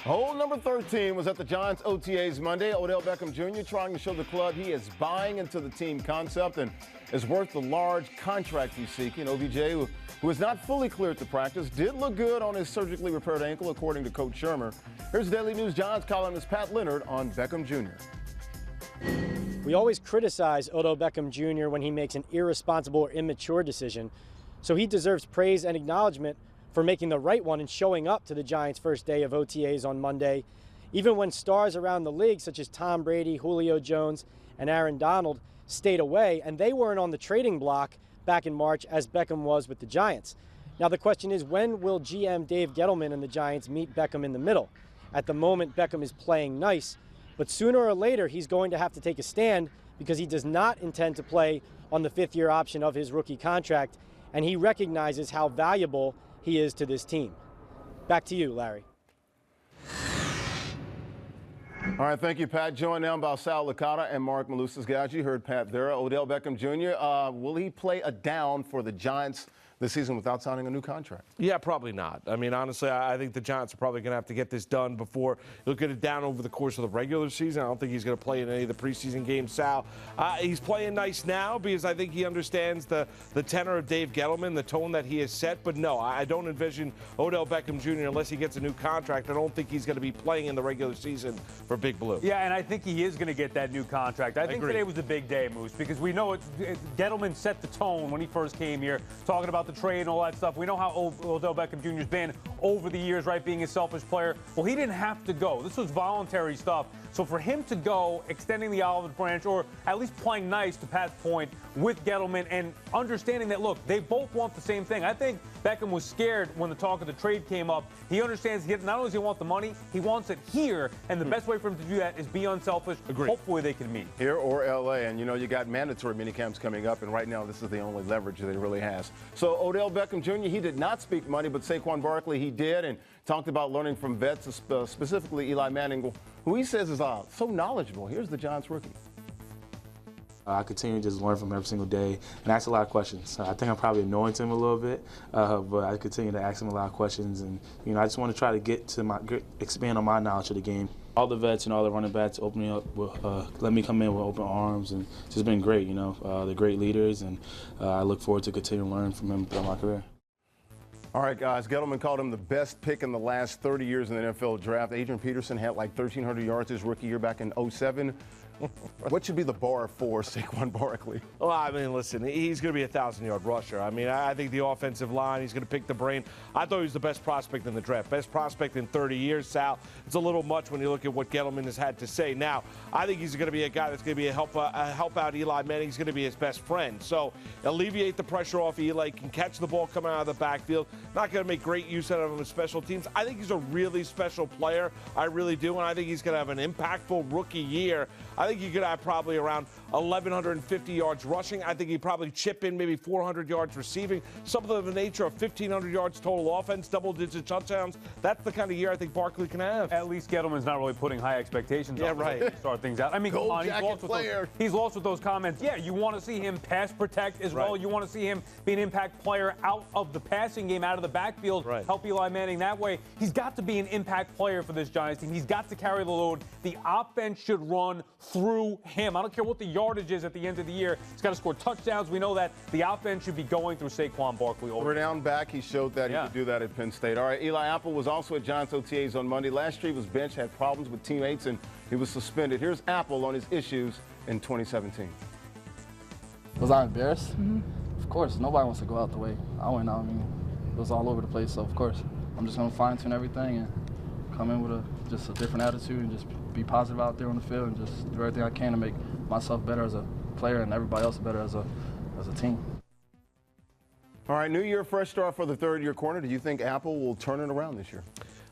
Hole number 13 was at the Giants OTAs Monday. Odell Beckham Jr. trying to show the club he is buying into the team concept and is worth the large contract he's seeking. OBJ, who is not fully cleared to practice, did look good on his surgically repaired ankle, according to Coach Shermer. Here's Daily News Giants columnist Pat Leonard on Beckham Jr. We always criticize Odell Beckham Jr. when he makes an irresponsible or immature decision, so he deserves praise and acknowledgement for making the right one and showing up to the Giants' first day of OTAs on Monday, even when stars around the league such as Tom Brady, Julio Jones, and Aaron Donald stayed away, and they weren't on the trading block back in March as Beckham was with the Giants. Now the question is, when will GM Dave Gettleman and the Giants meet Beckham in the middle? At the moment, Beckham is playing nice, but sooner or later he's going to have to take a stand because he does not intend to play on the fifth-year option of his rookie contract, and he recognizes how valuable he is to this team. Back to you, Larry. All right, thank you, Pat. Joined now by Sal Licata and Mark Malusis. Guys, you heard Pat there. Odell Beckham Jr., will he play a down for the Giants this season without signing a new contract? Yeah, probably not. I mean, honestly, I think the Giants are probably going to have to get this done before he'll get it down over the course of the regular season. I don't think he's going to play in any of the preseason games, Sal. He's playing nice now because I think he understands the tenor of Dave Gettleman, the tone that he has set. But no, I don't envision Odell Beckham Jr. unless he gets a new contract. I don't think he's going to be playing in the regular season for Big Blue. Yeah, and I think he is going to get that new contract. I think today was a big day, Moose, because we know Gettleman set the tone when he first came here, talking about the trade and all that stuff. We know how Odell Beckham Jr. has been over the years, right, being a selfish player. Well, he didn't have to go. This was voluntary stuff. So for him to go, extending the olive branch, or at least playing nice, to Pat's point, with Gettleman, and understanding that, look, they both want the same thing. I think Beckham was scared when the talk of the trade came up. He understands not only does he want the money, he wants it here, and the best way for him to do that is be unselfish. Agreed. Hopefully they can meet. Here or L.A., and you know, you got mandatory minicamps coming up, and right now this is the only leverage that he really has. So Odell Beckham Jr., he did not speak money, but Saquon Barkley, he did, and talked about learning from vets, specifically Eli Manning, who he says is so knowledgeable. Here's the Giants rookie. I continue to just learn from him every single day and ask a lot of questions. I think I'm probably annoying to him a little bit, but I continue to ask him a lot of questions, and I just want to try to expand on my knowledge of the game. All the vets and all the running backs opening up, let me come in with open arms, and it's just been great. They're great leaders, and I look forward to continuing to learn from him throughout my career. All right, guys, Gettleman called him the best pick in the last 30 years in the NFL draft. Adrian Peterson had like 1,300 yards his rookie year back in 07. What should be the bar for Saquon Barkley? Well, I mean, listen, he's going to be a 1,000-yard rusher. I mean, I think the offensive line, he's going to pick the brain. I thought he was the best prospect in the draft. Best prospect in 30 years, Sal. It's a little much when you look at what Gettleman has had to say. Now, I think he's going to be a guy that's going to be a help out Eli Manning. He's going to be his best friend. So alleviate the pressure off Eli, can catch the ball coming out of the backfield. Not going to make great use out of him in special teams. I think he's a really special player. I really do, and I think he's going to have an impactful rookie year. I think he could have probably around 1,150 yards rushing. I think he'd probably chip in maybe 400 yards receiving, something of the nature of 1,500 yards total offense, double-digit touchdowns. That's the kind of year I think Barkley can have. At least Gettleman's not really putting high expectations on him to start things out. I mean, come on, he's lost with those comments. Yeah, you want to see him pass protect as well. You want to see him be an impact player out of the passing game, out of the backfield, help Eli Manning that way. He's got to be an impact player for this Giants team. He's got to carry the load. The offense should run through him. I don't care what the yardage is at the end of the year. He's got to score touchdowns. We know that the offense should be going through Saquon Barkley. Over down back, he showed that he could do that at Penn State. All right, Eli Apple was also at Giants OTAs on Monday. Last year he was benched, had problems with teammates, and he was suspended. Here's Apple on his issues in 2017. Was I embarrassed? Of course. Nobody wants to go out the way I went out. I mean, it was all over the place, so of course. I'm just going to fine-tune everything and come in with just a different attitude and just be positive out there on the field and just do everything I can to make myself better as a player and everybody else better as a team. All right, new year, fresh start for the third-year corner. Do you think Apple will turn it around this year?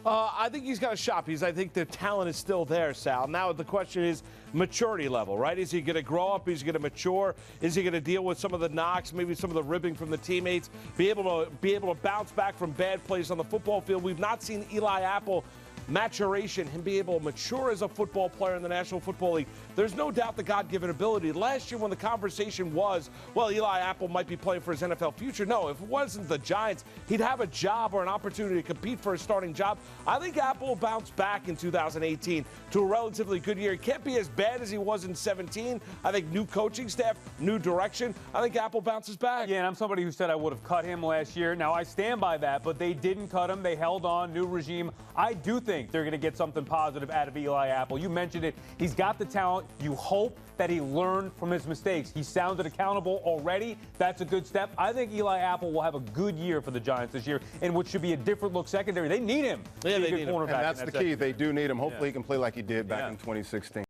I think he's got a shot because I think the talent is still there, Sal. Now the question is maturity level, right? Is he going to grow up? Is he going to mature? Is he going to deal with some of the knocks, maybe some of the ribbing from the teammates, be able to bounce back from bad plays on the football field? We've not seen Eli Apple maturation, him be able to mature as a football player in the National Football League. There's no doubt the God-given ability. Last year when the conversation was, well, Eli Apple might be playing for his NFL future. No, if it wasn't the Giants, he'd have a job or an opportunity to compete for a starting job. I think Apple will bounce back in 2018 to a relatively good year. He can't be as bad as he was in 17. I think new coaching staff, new direction. I think Apple bounces back. Yeah, and I'm somebody who said I would have cut him last year. Now, I stand by that, but they didn't cut him. They held on, new regime. I do think they're going to get something positive out of Eli Apple. You mentioned it. He's got the talent. You hope that he learned from his mistakes. He sounded accountable already. That's a good step. I think Eli Apple will have a good year for the Giants this year in what should be a different look secondary. They need him. Yeah, they need him. And that's the key. They do need him. Hopefully he can play like he did back in 2016.